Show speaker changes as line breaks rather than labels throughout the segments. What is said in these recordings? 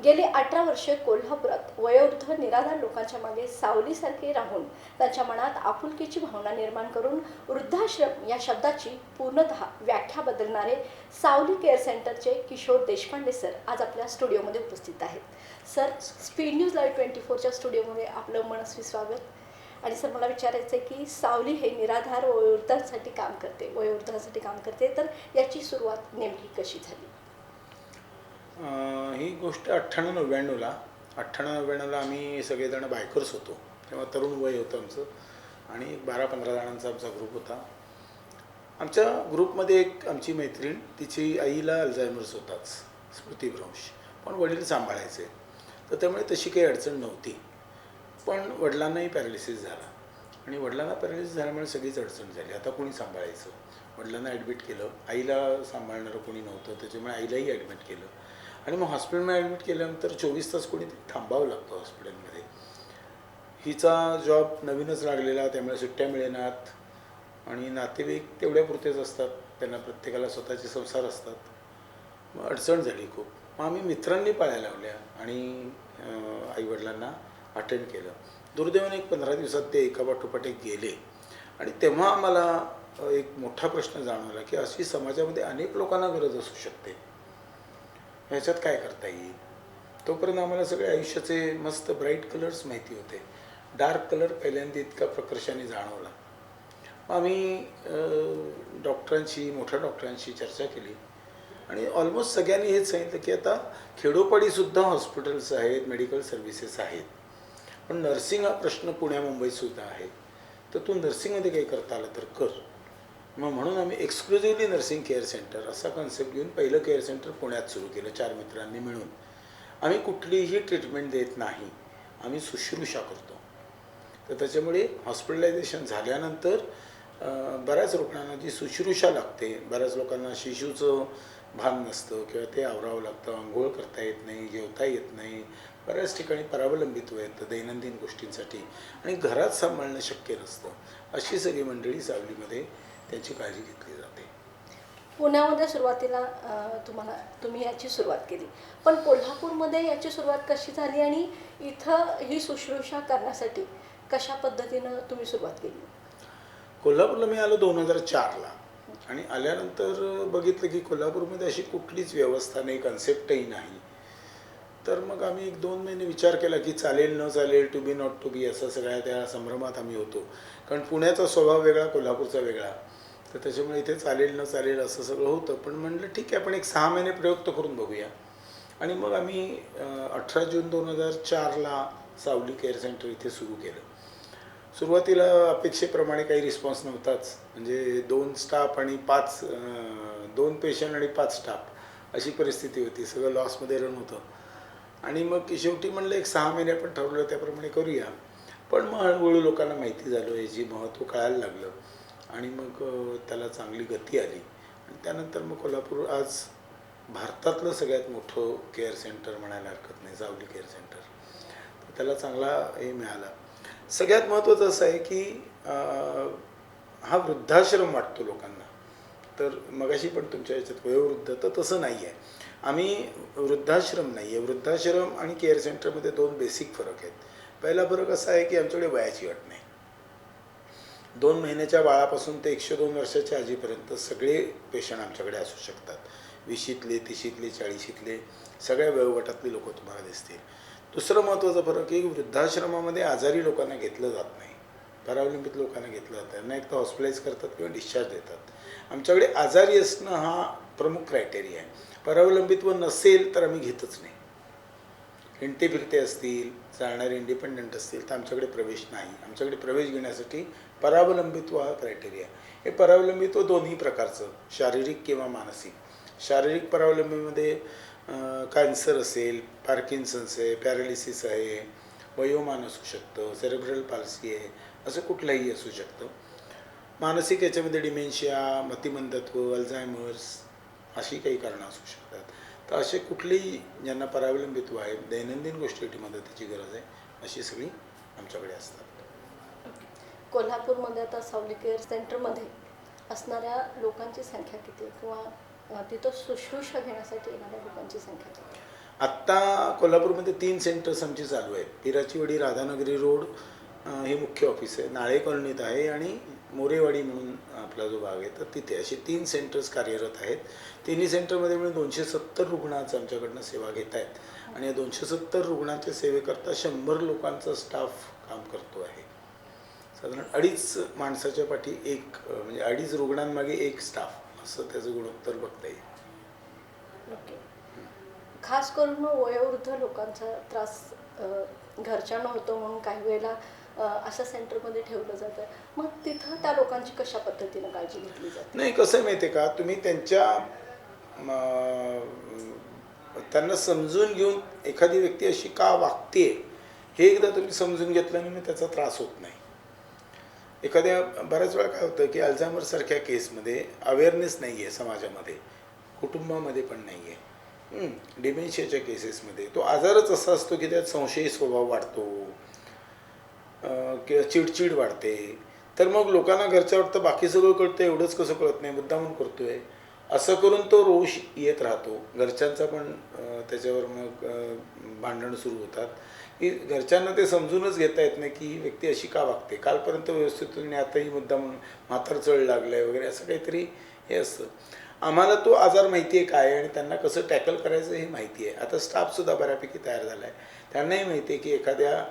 गेली 18 वर्षे कोल्हापुरात वयोवृद्ध निराधार लोकांच्या मागे सावलीसारखे राहून त्यांच्या मनात आपुलकीची भावना निर्माण करून वृद्धाश्रम या शब्दाची पूर्णतः व्याख्या बदलणारे सावली केअर सेंटरचे किशोर देशपांडे सर आज आपल्या स्टुडिओमध्ये उपस्थित आहेत. सर, स्पीड न्यूज लाईव्ह 24च्या स्टुडिओमध्ये आपलं मनस्वी स्वागत. आणि सर, मला विचारायचं आहे की सावली हे निराधार वयोवृद्धांसाठी काम करते, तर याची सुरुवात नेमकी कशी झाली?
ही गोष्ट 98-99ला आम्ही सगळेजण बायकर्स होतो. तेव्हा तरुण वय होतं आमचं आणि 12-15 जणांचा आमचा ग्रुप होता. आमच्या ग्रुपमध्ये एक आमची मैत्रीण, तिची आईला अल्झायमर्स होताच, स्मृतिभ्रंश, पण वडील सांभाळायचे, तर त्यामुळे तशी काही अडचण नव्हती. पण वडिलांनाही पॅरालिसिस झाला आणि वडिलांना पॅरालिसिस झाल्यामुळे सगळीच अडचण झाली. आता कोणी सांभाळायचं? वडिलांना ॲडमिट केलं, आईला सांभाळणारं कोणी नव्हतं, त्याच्यामुळे आईलाही ॲडमिट केलं. आणि मग हॉस्पिटलमध्ये ॲडमिट केल्यानंतर 24 तास कोणी थांबावं लागतं हॉस्पिटलमध्ये. हिचा जॉब नवीनच लागलेला, त्यामुळे सुट्ट्या मिळेनात आणि नातेवाईक तेवढ्यापुरतेच असतात, त्यांना प्रत्येकाला स्वतःचे संसार असतात. मग अडचण झाली खूप. मग आम्ही मित्रांनी पाळायला लावल्या आणि आईवडिलांना अटेंड केलं. दुर्दैवाने एक 15 दिवसात ते एकापाठोपाठ एक गेले आणि तेव्हा आम्हाला एक मोठा प्रश्न जाणवला की अशी समाजामध्ये अनेक लोकांना गरज असू शकते, ह्याच्यात काय करता येईल. तोपर्यंत आम्हाला सगळे आयुष्याचे मस्त ब्राईट कलर्स माहिती होते. डार्क कलर पहिल्यांदा इतका प्रकर्षाने जाणवला. आम्ही मोठ्या डॉक्टरांशी चर्चा केली आणि ऑलमोस्ट सगळ्यांनी हेच सांगितलं की आता खेडोपाडीसुद्धा हॉस्पिटल्स आहेत, मेडिकल सर्व्हिसेस आहेत, पण नर्सिंग हा प्रश्न पुण्या मुंबईतसुद्धा आहे, तर तू नर्सिंगमध्ये काही करता आलं तर कर. मग म्हणून आम्ही एक्सक्लुझिव्हली नर्सिंग केअर सेंटर असा कन्सेप्ट घेऊन पहिलं केअर सेंटर पुण्यात सुरू केलं 4 मित्रांनी मिळून. आम्ही कुठलीही ट्रीटमेंट देत नाही, आम्ही शुश्रूषा करतो. तर त्याच्यामुळे हॉस्पिटलायझेशन झाल्यानंतर बऱ्याच रुग्णांना जी शुश्रूषा लागते, बऱ्याच लोकांना शिशूचं भान नसतं किंवा ते आवरावं लागतं, आंघोळ करता येत नाही, जेवता येत नाही, बऱ्याच ठिकाणी परावलंबित्व येतं दैनंदिन गोष्टींसाठी आणि घरात सांभाळणं शक्य नसतं. अशी सगळी मंडळी सावलीमध्ये त्यांची काळजी घेतली जाते.
पुण्यामध्ये सुरुवातीला तुम्ही याची सुरुवात केली, पण कोल्हापूरमध्ये याची सुरुवात कशी झाली आणि इथं ही शुश्रूषा करण्यासाठी कशा पद्धतीनं तुम्ही सुरुवात केली?
कोल्हापूरला मी आलो 2004ला आणि आल्यानंतर बघितलं की कोल्हापूरमध्ये अशी कुठलीच व्यवस्था नाही, कन्सेप्टही नाही. तर मग आम्ही 1-2 महिने विचार केला की चालेल न चालेल, to be not to be, असं सगळ्या त्या संभ्रमात आम्ही होतो. कारण पुण्याचा स्वभाव वेगळा, कोल्हापूरचा वेगळा, तर त्याच्यामुळे इथे चालेल न चालेल असं सगळं होतं. पण म्हटलं ठीक आहे, आपण एक 6 महिने प्रयोग तर करून बघूया. आणि मग आम्ही 18 जून 2004ला सावली केअर सेंटर इथे सुरू केलं. सुरुवातीला अपेक्षेप्रमाणे काही रिस्पॉन्स नव्हताच, म्हणजे 2 स्टाफ आणि 2 पेशंट आणि 5 स्टाफ अशी परिस्थिती होती. सगळं लॉसमध्ये रन होतं. आणि मग शेवटी म्हणलं एक 6 महिने आपण ठरवलं त्याप्रमाणे करूया. पण मग हळूहळू लोकांना माहिती झालं, याची महत्त्व कळायला लागलं आणि मग त्याला चांगली गती आली. आणि त्यानंतर मग कोल्हापूर आज भारतातलं सगळ्यात मोठं केअर सेंटर म्हणायला हरकत नाही, सावली केअर सेंटर. तर त्याला चांगला हे मिळाला. सगळ्यात महत्त्वाचं असं आहे की हा वृद्धाश्रम वाटतो लोकांना. तर मगाशी पण तुमच्या याच्यात वयोवृद्ध, तर तसं नाही आहे. आम्ही वृद्धाश्रम नाही आहे. वृद्धाश्रम आणि केअर सेंटरमध्ये 2 बेसिक फरक आहेत. पहिला फरक असा आहे की आमच्याकडे वयाची अट नाही. 2 महिन्याच्या बाळापासून ते 102 वर्षाच्या आजीपर्यंत सगळे पेशंट आमच्याकडे असू शकतात. 20शीतले, 30शीतले, 40शीतले सगळ्या वयोगटातले लोक तुम्हाला दिसतील. दुसरं महत्त्वाचा फरक आहे की वृद्धाश्रमामध्ये आजारी लोकांना घेतलं जात नाही, परावलंबित लोकांना घेतलं जातं. त्यांना एक तर हॉस्पिटलाइज करतात किंवा डिस्चार्ज देतात. आमच्याकडे आजारी असणं हा प्रमुख क्रायटेरिया आहे. परावलंबित्व नसेल तर आम्ही घेतच नाही. हिंडते फिरते असतील, चालणारे इंडिपेंडंट असतील तर आमच्याकडे प्रवेश नाही. आमच्याकडे प्रवेश घेण्यासाठी परावलंबित्व हा क्रायटेरिया आहे. हे परावलंबित्व दोन्ही प्रकारचं, शारीरिक किंवा मानसिक. शारीरिक परावलंबीमध्ये कॅन्सर असेल, पार्किन्सन्स आहे, पॅरालिसिस आहे, वयोमान असू शकतं, सेरेब्रल पाल्सी आहे, असं कुठलंही असू शकतं. मानसिक याच्यामध्ये डिमेन्शिया, मतिमंदत्व, अल्झायमर्स अशी काही कारणं असू शकतात. तर असे कुठलेही ज्यांना परावलंबित्व आहे, दैनंदिन गोष्टीसाठी मदतीची गरज आहे, अशी सगळी आमच्याकडे असतात.
कोल्हापूरमध्ये आता सावली केअर सेंटरमध्ये असणाऱ्या लोकांची संख्या किती किंवा तिथं शुश्रूषा घेण्यासाठी येणाऱ्या लोकांची संख्या किती?
आत्ता कोल्हापूरमध्ये 3 सेंटर्स आमची चालू आहेत. पिराचीवाडी राधानगरी रोड हे मुख्य ऑफिस आहे. नाळे कॉलनीत आहे आणि मोरेवाडी म्हणून आपला जो भाग आहे तर तिथे असे 3 सेंटर्स कार्यरत आहेत. तिन्ही सेंटरमध्ये मिळून 270 रुग्ण आज आमच्याकडनं सेवा घेत आहेत आणि या 270 रुग्णांच्या सेवेकरता 100 लोकांचा स्टाफ काम करतो आहे. साधारण 2.5 माणसाच्या पाठी एक म्हणजे 2.5 रुग्णांमागे एक स्टाफ असं त्याचं गुणोत्तर बघता येईल.
ओके. खास करून वयोवृद्ध लोकांचा त्रास घरच्यांना होतो म्हणून काही वेळेला असं सेंटरमध्ये ठेवलं जातं. मग तिथं त्या लोकांची कशा पद्धतीनं काळजी घेतली जाते?
नाही, कसं आहे माहिती आहे का, तुम्ही त्यांना समजून घेऊन एखादी व्यक्ती अशी का वागते हे एकदा तुम्ही समजून घेतल्याने मग त्याचा त्रास होत नाही. एखाद्या बऱ्याच वेळा काय होतं की अल्झायमरसारख्या केसमध्ये अवेअरनेस नाही आहे समाजामध्ये, कुटुंबामध्ये पण नाही आहे. डिमेन्शियाच्या केसेसमध्ये तो आजारच असा असतो की त्यात संशयी स्वभाव वाढतो किंवा चिडचिड वाढते. तर मग लोकांना घरच्या वाटतं बाकी सगळं कळतं, एवढंच कसं कळत नाही, मुद्दामून करतोय असं करून तो रोष येत राहतो. घरच्यांचा पण त्याच्यावर मग भांडणं सुरू होतात की घरच्यांना ते समजूनच घेता येत नाही की ही व्यक्ती अशी का वागते, कालपर्यंत व्यवस्थित होती आणि आताही मुद्दामून म्हातार चढ लागलं आहे वगैरे असं काहीतरी हे असतं. आम्हाला तो आजार माहिती आहे काय आणि त्यांना कसं टॅकल करायचं हे माहिती आहे. आता स्टाफसुद्धा बऱ्यापैकी तयार झाला आहे. त्यांनाही माहिती आहे की एखाद्या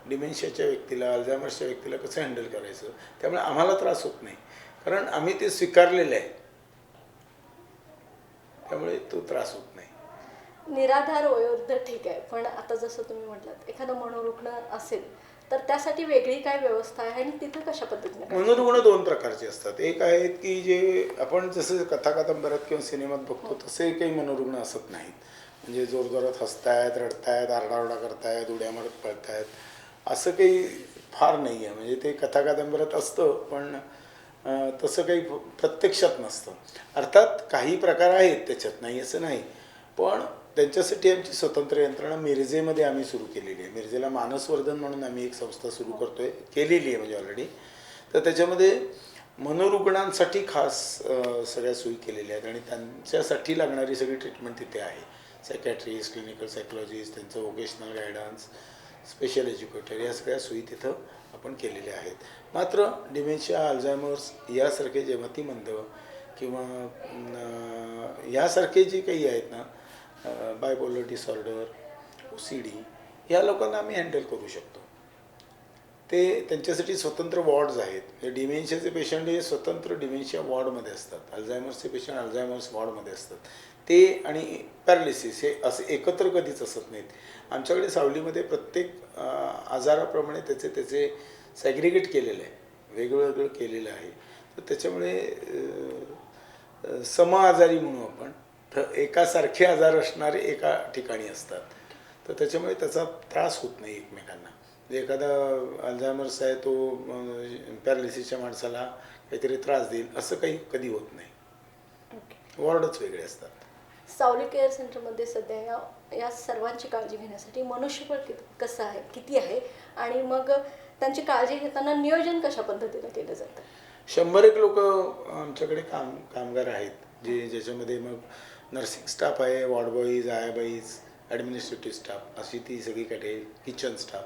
डिमेन्शियाच्या व्यक्तीला, अल्झायमर्सच्या व्यक्तीला कसं हँडल करायचं. त्यामुळे आम्हाला त्रास होत नाही कारण आम्ही ते स्वीकारलेलं आहे, त्यामुळे तो त्रास होत नाही.
निराधार वयोवृद्ध ठीक आहे, पण आता जसं तुम्ही म्हटलात एखादं मनोरुग्ण असेल तर त्यासाठी वेगळी काय व्यवस्था आहे आणि तिथं कशा पद्धतीने?
मनोरुग्ण 2 प्रकारचे असतात. एक आहेत की जे आपण जसं कथा कादंबऱ्यात किंवा सिनेमात बघतो तसे काही मनोरुग्ण असत नाहीत. म्हणजे जोरजोरात हसतायत, रडतायत, आरडाओरडा करतायत, उड्या मारत पळतायत असं काही फार नाही आहे. म्हणजे ते कथा कादंबऱ्यात असतं पण तसं काही प्रत्यक्षात नसतं. अर्थात काही प्रकार आहेत त्याच्यात, नाही असं नाही, पण त्यांच्यासाठी आमची स्वतंत्र यंत्रणा मिरजेमध्ये आम्ही सुरू केलेली आहे. मिरजेला मानसवर्धन म्हणून आम्ही एक संस्था सुरू करतोय, केलेली आहे म्हणजे ऑलरेडी. तर त्याच्यामध्ये मनोरुग्णांसाठी खास सगळ्या सोयी केलेल्या आहेत आणि त्यांच्यासाठी लागणारी सगळी ट्रीटमेंट तिथे आहे. सायकॅट्रिस्ट, क्लिनिकल सायकोलॉजिस्ट, त्यांचं वोकेशनल गायडन्स, स्पेशल एज्युकेटर या सगळ्या सोयी तिथं आपण केलेल्या आहेत. मात्र डिमेन्शिया, अल्झायमर्स यासारखे जे मतिमंद किंवा यासारखे जे काही आहेत ना, बायपोलर डिसऑर्डर, OCD या लोकांना आम्ही हँडल करू शकतो. ते त्यांच्यासाठी स्वतंत्र वॉर्ड्स आहेत. म्हणजे डिमेन्शियाचे पेशंट हे स्वतंत्र डिमेन्शिया वॉर्डमध्ये असतात, अल्झायमर्सचे पेशंट अल्झायमर्स वॉर्डमध्ये असतात. ते आणि पॅरालिसिस हे असे एकत्र कधीच असत नाहीत. आमच्याकडे सावलीमध्ये प्रत्येक आजाराप्रमाणे त्याचे सॅग्रिगेट केलेलं आहे, वेगवेगळं केलेलं आहे. तर त्याच्यामुळे समआजारी म्हणू आपण, तर एकासारखे आजार असणारे एका ठिकाणी असतात. तर त्याच्यामुळे त्याचा त्रास होत नाही एकमेकांना. म्हणजे एखादा अल्झायमर्स आहे तो पॅरालिसिसच्या माणसाला काहीतरी त्रास देईल असं काही कधी होत नाही. वॉर्डच वेगळे असतात.
सावली केअर सेंटरमध्ये सध्या या सर्वांची काळजी घेण्यासाठी मनुष्यबळ कसं आहे, किती आहे आणि मग त्यांची काळजी घेताना नियोजन कशा पद्धतीने केलं जातं?
100 लोक आमच्याकडे कामगार आहेत ज्याच्यामध्ये मग नर्सिंग स्टाफ आहे, वॉर्ड बॉईज, आयाबाईज, ॲडमिनिस्ट्रेटिव्ह स्टाफ अशी ती सगळी कॅटेगरी, किचन स्टाफ,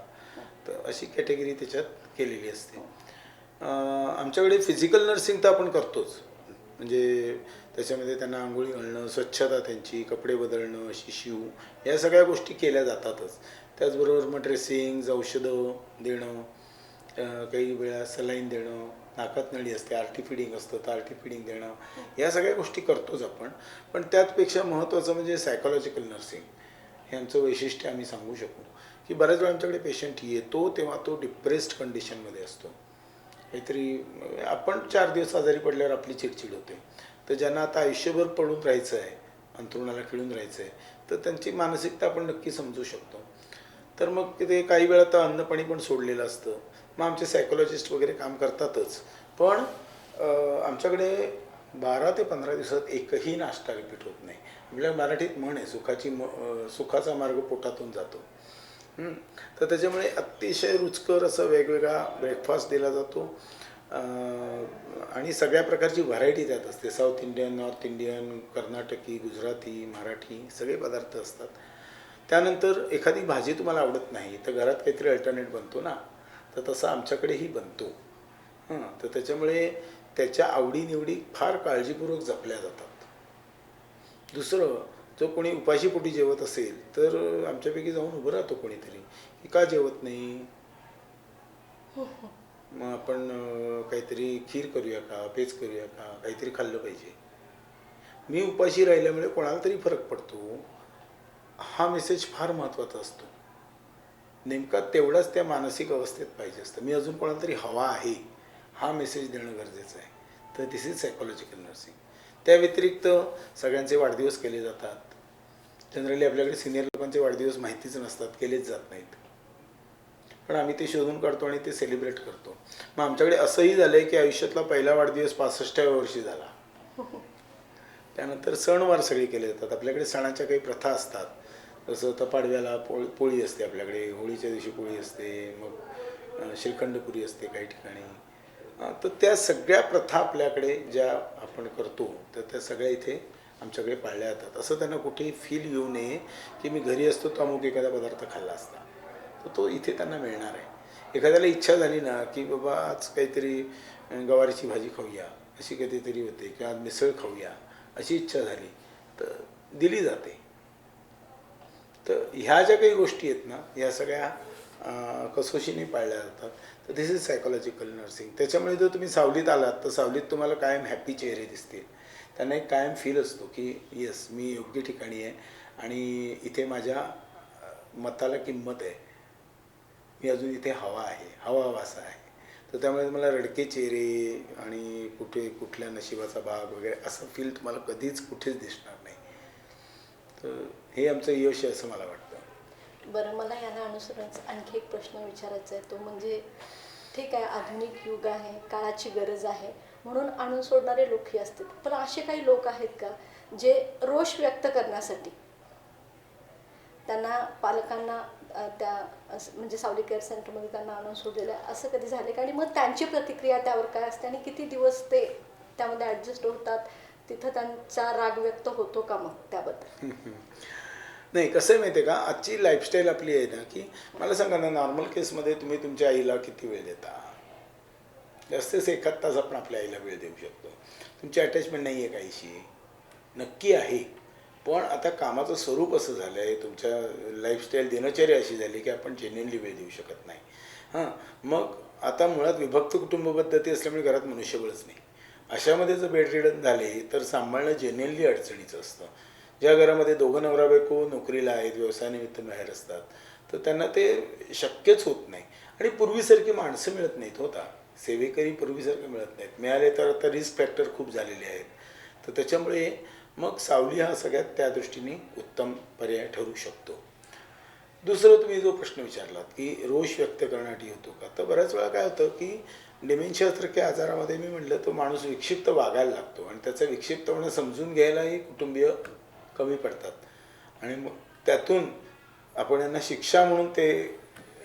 तर अशी कॅटेगरी त्याच्यात केलेली असते. आमच्याकडे फिजिकल नर्सिंग तर आपण करतोच. म्हणजे त्याच्यामध्ये त्यांना आंघोळी घालणं, स्वच्छता त्यांची, कपडे बदलणं, शिशिव या सगळ्या गोष्टी केल्या जातातच. त्याचबरोबर मग ड्रेसिंग, औषधं देणं, काही वेळा सलाईन देणं, नाकात नळी असते, आरटी फिडिंग असतं तर आरटी फिडिंग देणं, या सगळ्या गोष्टी करतोच आपण. पण त्याचपेक्षा महत्त्वाचं म्हणजे सायकोलॉजिकल नर्सिंग हे आमचं वैशिष्ट्य आम्ही सांगू शकू की बऱ्याच वेळा आमच्याकडे पेशंट येतो तेव्हा तो डिप्रेस्ड कंडिशनमध्ये असतो. काहीतरी आपण 4 दिवस आजारी पडल्यावर आपली चिडचिड होते. तर ज्यांना आता आयुष्यभर पडून राहायचं आहे, अंथरुणाला खिळून राहायचं आहे, तर त्यांची मानसिकता आपण नक्की समजू शकतो. तर मग ते काही वेळा तर अन्नपाणी पण सोडलेलं असतं. मग आमचे सायकोलॉजिस्ट वगैरे काम करतातच. पण आमच्याकडे 12 ते 15 दिवसात एकही नाश्ता रिपीट होत नाही. आपल्या मराठीत म्हण आहे, सुखाचा मार्ग पोटातून जातो. तर त्याच्यामुळे अतिशय रुचकर असं वेगवेगळा ब्रेकफास्ट दिला जातो आणि सगळ्या प्रकारची व्हरायटी त्यात असते. साऊथ इंडियन, नॉर्थ इंडियन, कर्नाटकी, गुजराती, मराठी सगळे पदार्थ असतात. त्यानंतर एखादी भाजी तुम्हाला आवडत नाही तर घरात काहीतरी अल्टरनेट बनतो ना, तर तसं आमच्याकडेही बनतो. तर त्याच्यामुळे त्याच्या आवडीनिवडी फार काळजीपूर्वक जपल्या जातात. दुसरं, जो कोणी उपाशीपोटी जेवत असेल तर आमच्यापैकी जाऊन उभं राहतो कोणीतरी, की का जेवत नाही, मग आपण काहीतरी खीर करूया का, पेज करूया का, काहीतरी खाल्लं पाहिजे. मी उपाशी राहिल्यामुळे कोणाला तरी फरक पडतो, हा मेसेज फार महत्त्वाचा असतो. नेमका तेवढाच त्या मानसिक अवस्थेत पाहिजे असतं. मी अजून कोणाला तरी हवा आहे, हा मेसेज देणं गरजेचं आहे. तर दिस इज सायकोलॉजिकल नर्सिंग. त्या व्यतिरिक्त सगळ्यांचे वाढदिवस केले जातात. जनरली आपल्याकडे सिनियर लोकांचे वाढदिवस माहितीच नसतात, केलेच जात नाहीत, पण आम्ही ते शोधून काढतो आणि ते सेलिब्रेट करतो. मग आमच्याकडे असंही झालं आहे की आयुष्यातला पहिला वाढदिवस 65व्या वर्षी झाला. त्यानंतर सणवार सगळे केले जातात. आपल्याकडे सणाच्या काही प्रथा असतात. जसं तर पाडव्याला पोळी असते आपल्याकडे, होळीच्या दिवशी पोळी असते, मग श्रीखंडपुरी असते काही ठिकाणी. तर त्या सगळ्या प्रथा आपल्याकडे ज्या आपण करतो तर त्या सगळ्या इथे आमच्याकडे पाळल्या जातात. असं त्यांना कुठेही फील येऊ नये की मी घरी असतो तो अमुक एखादा पदार्थ खाल्ला असता, तर तो इथे त्यांना मिळणार आहे. एखाद्याला इच्छा झाली ना की बाबा आज काहीतरी गवारीची भाजी खाऊया अशी कधीतरी होते, किंवा आज मिसळ खाऊया अशी इच्छा झाली तर दिली जाते. तर ह्या ज्या काही गोष्टी आहेत ना, या सगळ्या कसोशीने पाळल्या जातात. तर दिस इज सायकोलॉजिकल नर्सिंग. त्याच्यामुळे जर तुम्ही सावलीत आलात तर सावलीत तुम्हाला कायम हॅपी चेहरे दिसतील. त्यांना एक कायम फील असतो की येस, मी योग्य ठिकाणी आहे आणि इथे माझ्या मताला किंमत आहे, मी अजून इथे हवा आहे, हवासा आहे. तर त्यामुळे मला रडके चेहरे आणि कुठल्या नशिबाचा भाग वगैरे असं फील तुम्हाला कधीच कुठेच दिसणार नाही. तर हे आमचं यश आहे असं मला वाटतं.
बरं, मला याला अनुसरून आणखी एक प्रश्न विचारायचा आहे. तो म्हणजे ठीक आहे, आधुनिक युग आहे, काळाची गरज आहे म्हणून आणून सोडणारे लोकही असतील, पण असे काही लोक आहेत का जे रोष व्यक्त करण्यासाठी त्यांना पालकांना म्हणजे सावली केअर सेंटरमध्ये त्यांना आणून सोडलेलं आहे, असं कधी झालं का? आणि मग त्यांची प्रतिक्रिया त्यावर काय असते आणि किती दिवस ते त्यामध्ये ॲडजस्ट होतात, तिथं त्यांचा राग व्यक्त होतो का मग त्याबद्दल?
नाही, कसं आहे माहिती आहे का, आजची लाईफस्टाईल आपली आहे ना की मला सांगा ना, नॉर्मल केसमध्ये तुम्ही तुमच्या आईला किती वेळ देता? जास्तच 1 तास आपण आपल्या आईला वेळ देऊ शकतो. तुमची अटॅचमेंट नाही आहे काहीशी? नक्की आहे, पण आता कामाचं स्वरूप असं झालं आहे, तुमच्या लाईफस्टाईल दिनचर्या अशी झाली की आपण जेन्युइनली वेळ देऊ शकत नाही. मग आता मुळात विभक्त कुटुंब पद्धती असल्यामुळे घरात मनुष्यबळच नाही. अशामध्ये जर बेड रिडन झाले तर सांभाळणं जेन्युइनली अडचणीचं असतं. ज्या घरामध्ये दोघं नवरा बायको नोकरीला आहेत, व्यवसायानिमित्त बाहेर असतात, तर त्यांना ते शक्यच होत नाही. आणि पूर्वीसारखी माणसं मिळत नाहीत होता, सेवेकरी पूर्वीसारखे मिळत नाहीत. मिळाले तर आता रिस्क फॅक्टर खूप झालेले आहेत. तर त्याच्यामुळे मग सावली हा सगळ्यात त्या दृष्टीने उत्तम पर्याय ठरू शकतो. दुसरं, तुम्ही जो प्रश्न विचारलात की रोष व्यक्त करण्यासाठी होतो का, तर बऱ्याच वेळा काय होतं की डिमेन्शियासारख्या आजारामध्ये मी म्हटलं तो माणूस विक्षिप्त वागायला लागतो आणि त्याचा विक्षिप्तपणे समजून घ्यायलाही कुटुंबीय कमी पडतात. आणि मग त्यातून आपण यांना शिक्षा म्हणून ते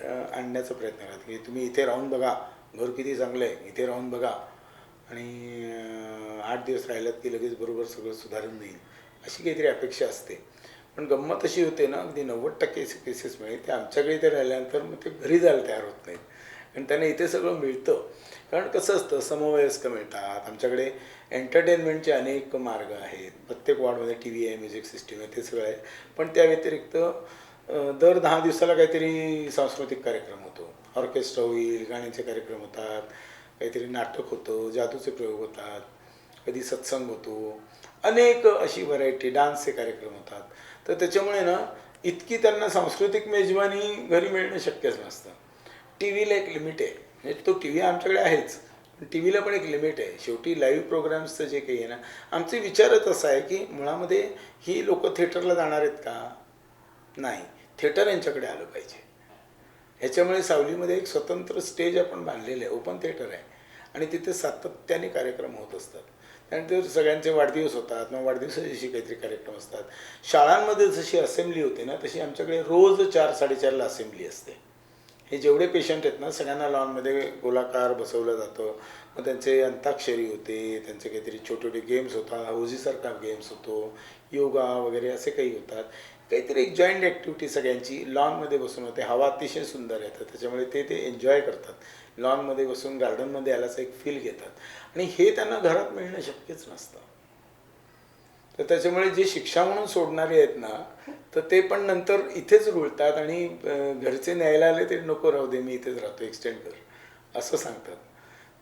आणण्याचा प्रयत्न करतात की तुम्ही इथे राहून बघा, घर किती चांगलं आहे, इथे राहून बघा आणि 8 दिवस राहिलात की लगेच बरोबर सगळं सुधारून जाईल, अशी काहीतरी अपेक्षा असते. पण गंमत अशी होते ना, अगदी 90% केसेसमध्ये ते आमच्याकडे इथे राहिल्यानंतर मग ते घरी जायला तयार होत नाहीत. आणि त्यांना इथे सगळं मिळतं. कारण कसं असतं, समवयस्क मिळतात. आमच्याकडे एंटरटेनमेंटचे अनेक मार्ग आहेत. प्रत्येक वॉर्डमध्ये TV आहे, म्युझिक सिस्टीम आहे, ते सगळं आहे. पण त्या व्यतिरिक्त दर 10 दिवसाला काहीतरी सांस्कृतिक कार्यक्रम होतो. ऑर्केस्ट्रा होईल, गाण्याचे कार्यक्रम होतात, काहीतरी नाटक होतं, जादूचे प्रयोग होतात, कधी सत्संग होतो, अनेक अशी व्हरायटी, डान्सचे कार्यक्रम होतात. तर त्याच्यामुळे ना इतकी त्यांना सांस्कृतिक मेजवानी घरी मिळणं शक्यच नसतं. TV ला एक लिमिट आहे. म्हणजे तो TV आमच्याकडे आहेच, पण TV ला पण एक लिमिट आहे. शेवटी लाईव्ह प्रोग्राम्सचं जे काही आहे ना, आमचे विचारच असा आहे की मुळामध्ये ही लोक थिएटरला जाणार आहेत का? नाही, थिएटर यांच्याकडे आलं पाहिजे. ह्याच्यामुळे सावलीमध्ये एक स्वतंत्र स्टेज आपण बांधलेलं आहे, ओपन थिएटर आहे आणि तिथे सातत्याने कार्यक्रम होत असतात. त्यानंतर सगळ्यांचे वाढदिवस होतात, मग वाढदिवसाच्या काहीतरी कार्यक्रम असतात. शाळांमध्ये जशी असेंब्ली होते ना, तशी आमच्याकडे रोज 4-4:30ला असेंब्ली असते. हे जेवढे पेशंट आहेत ना सगळ्यांना लॉनमध्ये गोलाकार बसवलं जातं. मग त्यांचे अंताक्षरी होते, त्यांचे काहीतरी छोटे छोटे गेम्स होतात, हौजीसारखा गेम्स होतो, योगा वगैरे असे काही होतात. काहीतरी एक जॉईंट ॲक्टिव्हिटी सगळ्यांची लॉनमध्ये बसून होते. हवा अतिशय सुंदर येतं, त्याच्यामुळे ते एन्जॉय करतात. लॉनमध्ये बसून गार्डनमध्ये आल्याचा एक फील घेतात आणि हे त्यांना घरात मिळणं शक्यच नसतं. तर त्याच्यामुळे जे शिक्षा म्हणून सोडणारे आहेत ना तर ते पण नंतर इथेच रुळतात आणि घरचे न्यायला आले तरी नको राहू दे, मी इथेच राहतो, एक्सटेंड कर असं सांगतात.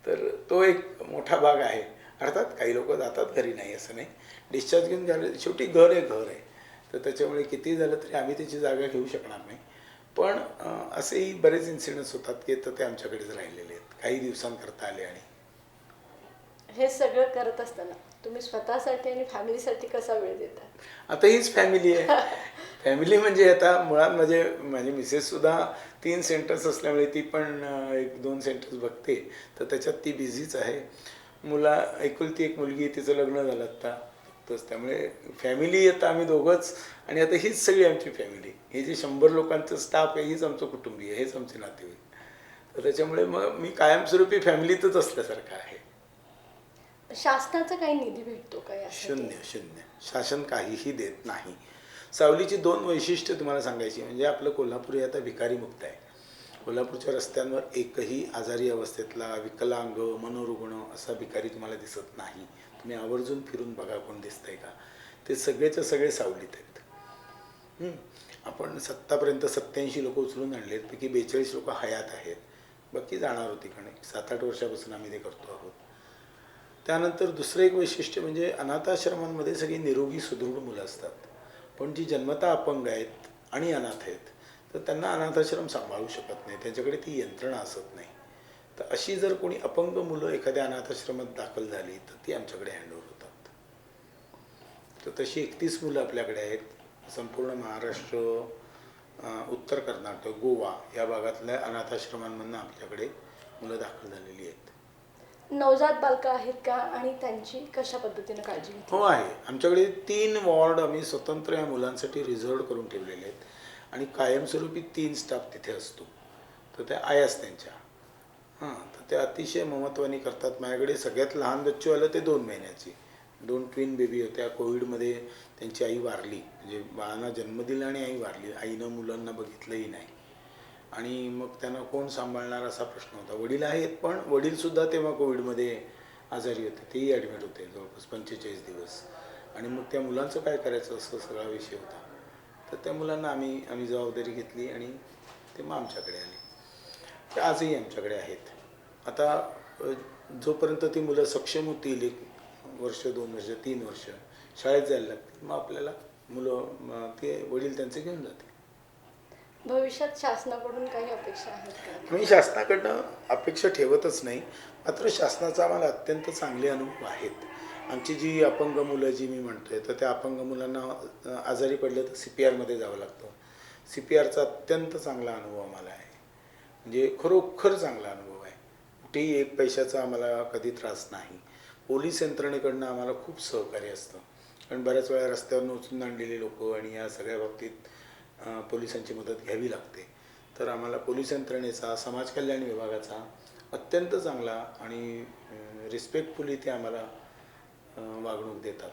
तर तो एक मोठा भाग आहे. अर्थात काही लोक जातात घरी, नाही असं नाही, डिस्चार्ज घेऊन झाले, शेवटी घर आहे. तर त्याच्यामुळे किती झालं तरी आम्ही त्याची जागा घेऊ शकणार नाही. पण असेही बरेच इन्सिडेंट्स होतात की तर ते आमच्याकडेच राहिलेले आहेत, काही दिवसांकरता आले. आणि
हे सगळं करत असताना तुम्ही स्वतःसाठी आणि फॅमिलीसाठी कसा वेळ देता?
आता हीच फॅमिली आहे. फॅमिली म्हणजे आता मुळात माझी मिसेससुद्धा 3 सेंटर्स असल्यामुळे ती पण 1-2 सेंटर्स बघते, तर त्याच्यात ती बिझीच आहे. एकुलती एक मुलगी, तिचं लग्न झालं आत्ता तसं. त्यामुळे फॅमिली आता आम्ही दोघंच आणि आता हीच सगळी आमची फॅमिली. हे जे 100 लोकांचं स्टाफ आहे, हीच आमचं कुटुंबीय, हेच आमचे नातेवाईक. तर त्याच्यामुळे मग मी कायमस्वरूपी फॅमिलीतच असल्यासारखं आहे.
शासनाचा काही निधी भेटतो का यासाठी?
शून्य. शासन काहीही देत नाही. सावलीची 2 वैशिष्ट्य तुम्हाला सांगायची म्हणजे आपलं कोल्हापूर हे आता भिकारीमुक्त आहे. कोल्हापूरच्या रस्त्यांवर एकही आजारी अवस्थेतला, विकलांग, मनोरुग्ण असा भिकारी तुम्हाला दिसत नाही. तुम्ही आवर्जून फिरून बघा कोण दिसतंय का. ते सगळेच्या सगळे सावलीत आहेत. आपण आत्तापर्यंत 87 लोक उचलून आणलेत, पैकी 42 लोक हयात आहेत, बाकी जाणार होती. कारण 7-8 वर्षापासून आम्ही ते करतो आहोत. त्यानंतर दुसरं एक वैशिष्ट्य म्हणजे अनाथाश्रमांमध्ये सगळी निरोगी सुदृढ मुलं असतात, पण जी जन्मतः अपंग आहेत आणि अनाथ आहेत तर त्यांना अनाथाश्रम सांभाळू शकत नाही, त्यांच्याकडे ती यंत्रणा असत नाही. तर अशी जर कोणी अपंग मुलं एखाद्या अनाथाश्रमात दाखल झाली तर ती आमच्याकडे हँडओव्हर होतात. तर तशी 31 मुलं आपल्याकडे आहेत. संपूर्ण महाराष्ट्र, उत्तर कर्नाटक, गोवा या भागातल्या अनाथाश्रमांमधून आपल्याकडे मुलं दाखल झालेली आहेत.
नवजात बालकं आहेत का आणि त्यांची कशा पद्धतीने काळजी घेतली?
हो आहे. आमच्याकडे 3 वॉर्ड आम्ही स्वतंत्र या मुलांसाठी रिझर्व करून ठेवलेले आहेत आणि कायमस्वरूपी 3 स्टाफ तिथे असतो. तर त्या आयाच त्यांच्या तर ते अतिशय ममत्वाने करतात. माझ्याकडे सगळ्यात लहान बच्चू आलं ते 2 महिन्याची. 2 ट्विन बेबी होत्या. कोविडमध्ये त्यांची आई वारली, म्हणजे बाळांना जन्म दिला आणि आई वारली. आईनं मुलांना बघितलंही नाही आणि मग त्यांना कोण सांभाळणार असा प्रश्न होता. वडील आहेत पण वडीलसुद्धा तेव्हा कोविडमध्ये आजारी होते, तेही ॲडमिट होते जवळपास 45 दिवस. आणि मग त्या मुलांचं काय करायचं असं सगळा विषय होता. तर त्या मुलांना आम्ही जबाबदारी घेतली आणि ते मग आमच्याकडे आले. ते आजही आमच्याकडे आहेत. आता जोपर्यंत ती मुलं सक्षम होतील, 1 वर्ष, 2 वर्ष, 3 वर्ष शाळेत जायला लागतील, मग आपल्याला मुलं ते वडील त्यांचे घेऊन जातील.
भविष्यात शासनाकडून काही अपेक्षा आहेत का?
मी शासनाकडनं अपेक्षा ठेवतच नाही, मात्र शासनाचा आम्हाला अत्यंत चांगले अनुभव आहेत. आमची जी अपंग मुलं जी मी म्हणतोय, तर त्या अपंग मुलांना आजारी पडलं तर CPRमध्ये जावं लागतं. CPRचा अत्यंत चांगला अनुभव आम्हाला आहे, म्हणजे खरोखर चांगला अनुभव आहे. कुठेही 1 पैशाचा आम्हाला कधी त्रास नाही. पोलीस यंत्रणेकडनं आम्हाला खूप सहकार्य असतं, कारण बऱ्याच वेळा रस्त्यावरून उचलून आणलेली लोक आणि या सगळ्या बाबतीत पोलिसांची मदत घ्यावी लागते. तर आम्हाला पोलीस यंत्रणेचा, समाज कल्याण विभागाचा अत्यंत चांगला आणि रिस्पेक्टफुली ते आम्हाला वागणूक देतात.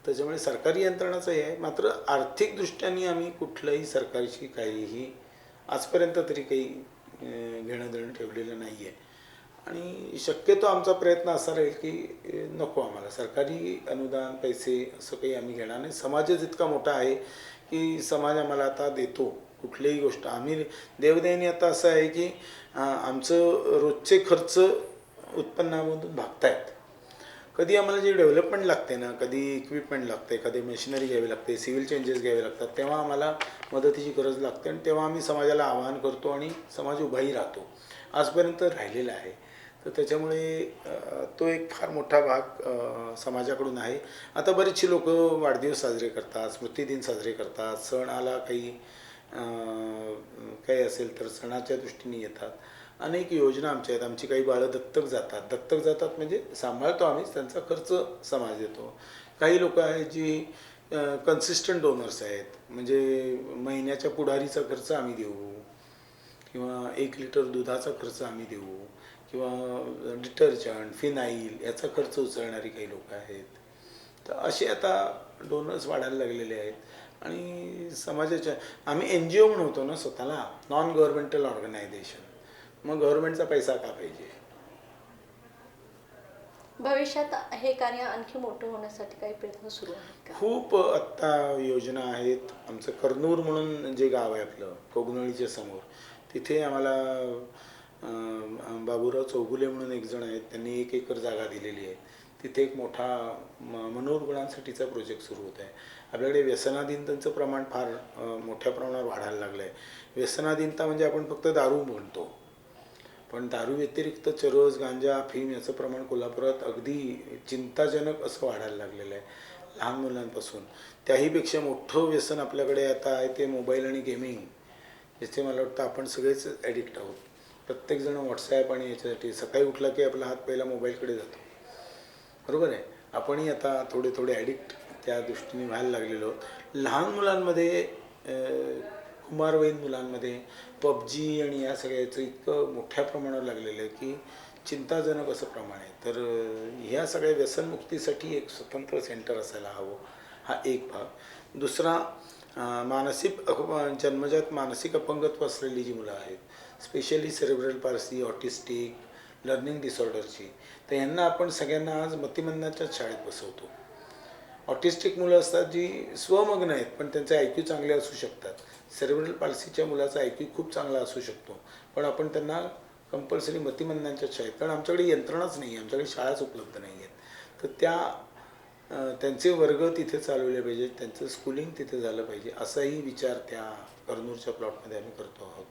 त्याच्यामुळे सरकारी यंत्रणाचं हे आहे. मात्र आर्थिक दृष्ट्याने आम्ही कुठल्याही सरकारशी काहीही आजपर्यंत तरी काही घेणं देणं ठेवलेलं नाही आहे. आणि शक्यतो आमचा प्रयत्न असा राहील की नको आम्हाला सरकारी अनुदान, पैसे असं काही आम्ही घेणार नाही. समाजच इतका मोठा आहे की समाज आम्हाला आता देतो कुठलीही गोष्ट. आम्ही देवदेवाने आता असं आहे की आमचं रोजचे खर्च उत्पन्नामधून भागतायत. कधी आम्हाला जे डेव्हलपमेंट लागते ना, कधी इक्विपमेंट लागते, कधी मशिनरी घ्यावी लागते, सिव्हिल चेंजेस घ्यावे लागतात, तेव्हा आम्हाला मदतीची गरज लागते आणि तेव्हा आम्ही समाजाला आवाहन करतो आणि समाज उभाही राहतो. आजपर्यंत राहिलेला आहे. तर त्याच्यामुळे तो एक फार मोठा भाग समाजाकडून आहे. आता बरीचशी लोक वाढदिवस साजरे करतात, स्मृतिदिन साजरे करतात, सण आला काही असेल तर सणाच्या दृष्टीने येतात. अनेक योजना आमच्या आहेत. आमची काही बाळं दत्तक जातात म्हणजे सांभाळतो आम्हीच, त्यांचा खर्च समाज देतो. काही लोक आहेत जी कन्सिस्टंट डोनर्स आहेत, म्हणजे महिन्याच्या पुढारीचा खर्च आम्ही देऊ किंवा 1 लिटर दुधाचा खर्च आम्ही देऊ किंवा डिटर्जंट, फिनाईल याचा खर्च उचलणारी काही लोक आहेत. तर असे आता डोनर्स वाढायला लागलेले आहेत आणि समाजाच्या आम्ही NGO म्हणतो ना स्वतःला, नॉन गव्हर्नमेंटल ऑर्गनायझेशन. मग गव्हर्नमेंटचा पैसा का पाहिजे?
भविष्यात हे कार्य आणखी मोठं होण्यासाठी काही प्रयत्न सुरू आहेत का?
खूप आत्ता योजना आहेत. आमचं कर्नूर म्हणून जे गाव आहे आपलं कोगनळीच्या समोर, तिथे आम्हाला बाबूराव चौगुले म्हणून एक जण आहेत, त्यांनी 1 एकर जागा दिलेली आहे. तिथे एक मोठा मनोरुग्णांसाठीचा प्रोजेक्ट सुरू होत आहे. आपल्याकडे व्यसनाधीनतेचं प्रमाण फार मोठ्या प्रमाणावर वाढायला लागलं आहे. व्यसनाधीनता म्हणजे आपण फक्त दारू म्हणतो, पण दारू व्यतिरिक्त चरस, गांजा, अफीम याचं प्रमाण कोल्हापुरात अगदी चिंताजनक असं वाढायला लागलेलं आहे, लहान मुलांपासून. त्याहीपेक्षा मोठं व्यसन आपल्याकडे आता आहे ते मोबाईल आणि गेमिंग, ज्याचे मला वाटतं आपण सगळेच ॲडिक्ट आहोत. प्रत्येकजण व्हॉट्सॲप आणि याच्यासाठी सकाळी उठला की आपला हात पहिला मोबाईलकडे जातो, बरोबर आहे. आपणही आता थोडे थोडे ॲडिक्ट त्या दृष्टीने व्हायला लागलेलो आहोत. लहान मुलांमध्ये, कुमारवयीन मुलांमध्ये PUBG आणि या सगळ्याचं इतकं मोठ्या प्रमाणावर लागलेलं आहे की चिंताजनक असं प्रमाण आहे. तर ह्या सगळ्या व्यसनमुक्तीसाठी एक स्वतंत्र सेंटर असायला हवं, हा एक भाग. दुसरा, जन्मजात मानसिक अपंगत्व असलेली जी मुलं आहेत, specially cerebral palsy, autistic, learning डिसऑर्डरची, तर यांना आपण सगळ्यांना आज मतिमंदांच्याच शाळेत बसवतो. ऑटिस्टिक मुलं असतात जी स्वमग्न आहेत पण त्यांचे IQ चांगले असू शकतात. सेरेब्रल पाल्सीच्या मुलाचा IQ खूप चांगला असू शकतो, पण आपण त्यांना कंपल्सरी मतिमंदांच्याच शाळेत, कारण आमच्याकडे यंत्रणाच नाही आहे, आमच्याकडे शाळाच उपलब्ध नाही आहेत. तर त्यांचे वर्ग तिथे चालवले पाहिजेत, त्यांचं स्कूलिंग तिथे झालं पाहिजे, असाही विचार त्या कर्नूरच्या प्लॉटमध्ये आम्ही करतो आहोत.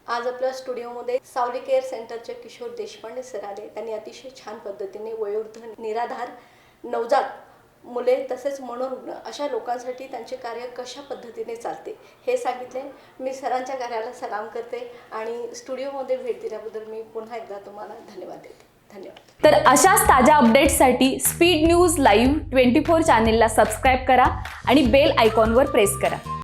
आज आपल्या स्टुडिओमध्ये सावली केअर सेंटरचे किशोर देशपांडे सर आले. त्यांनी अतिशय छान पद्धतीने वयोवृद्ध, निराधार, नवजात मुले तसेच मनोरुग्ण अशा लोकांसाठी त्यांचे कार्य कशा पद्धतीने चालते हे सांगितले. मी सरांच्या कार्याला सलाम करते आणि स्टुडिओमध्ये भेट दिल्याबद्दल मी पुन्हा एकदा तुम्हाला धन्यवाद देते. धन्यवाद.
तर अशाच ताज्या अपडेट्ससाठी स्पीड न्यूज लाईव्ह 24 चॅनेलला सबस्क्राईब करा आणि बेल आयकॉनवर प्रेस करा.